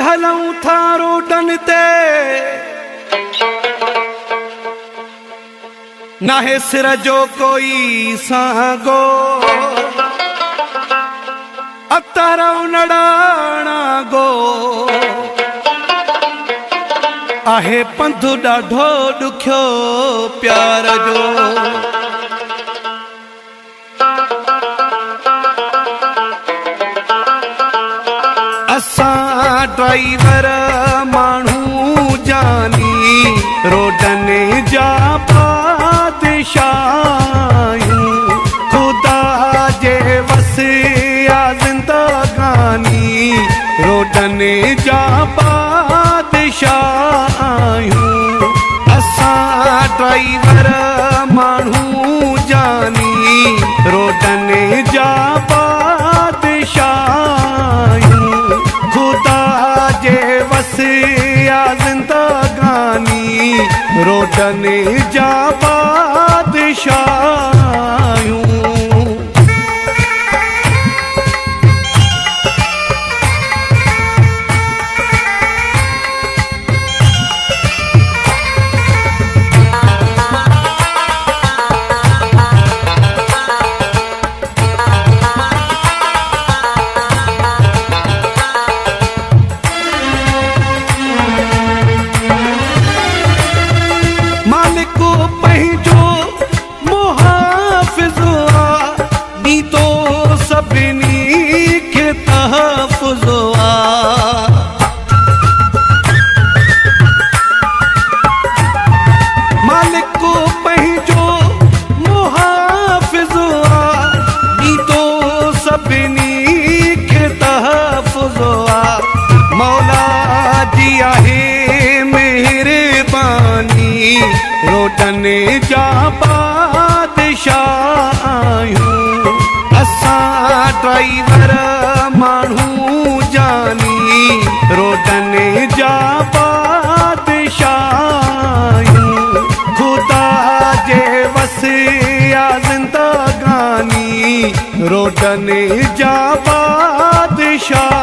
हलूं था रोडन ते नाहे सिर जो कोई सागो अतारा नड़ाना गो आहे पंधु ॾाढो ॾुखियो प्यार जो असां ड्राइवर माण्हू जानी रोडनि जा बादशाहूं खुदा जे वसिया ज़िंदगानी रोडनि जा बादशाहूं असां ड्राइवर माण्हू जानी रोडनि जा बादशाहूं खुदा जे वसिया ज़िंदगानी रोडनि जा बादशाहूं रोडनि जा बादशाहूं असां ड्राइवर माण्हू जानी रोडनि जा बादशाहूं खुदा जे वसिया ज़िंदगानी रोडनि जा बादशाहूं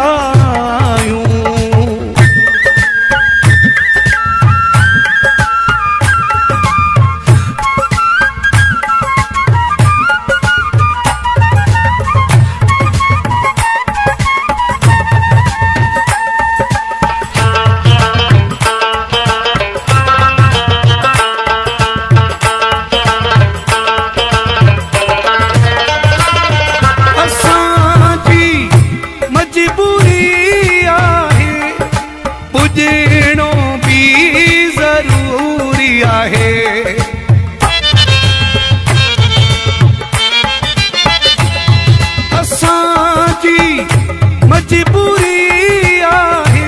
मजबूरी आहे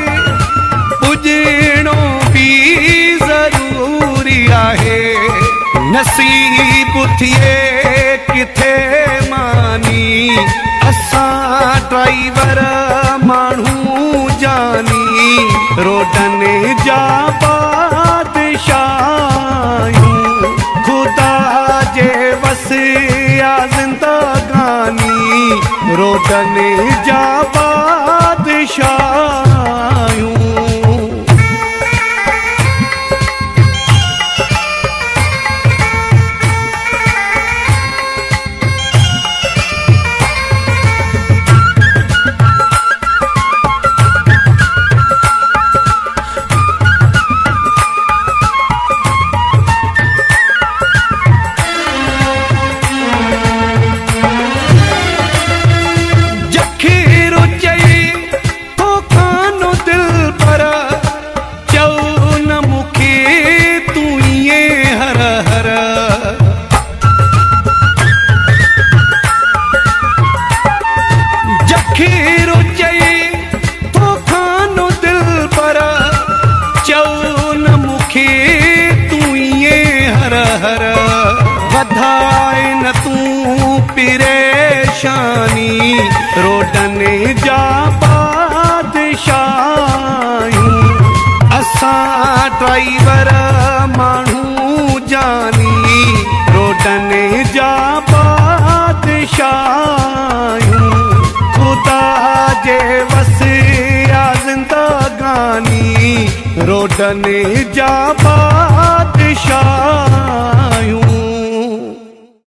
पुॼणो बि ज़रूरी आहे नसीब थिए किथे मानी असां ड्राइवर माण्हू जानी रोडनि जा बादशाहूं खुदा जे वसिया ज़िंदगानी रोडनि जा बादशाहूं वधाए न तूं परेशानी रोडनि जा बादशाहूं असां ड्राइवर माण्हू जानी रोडनि जा बादशाहूं खुदा जे वसिया ज़िंदगानी रानी रोडन जा बादशायूं।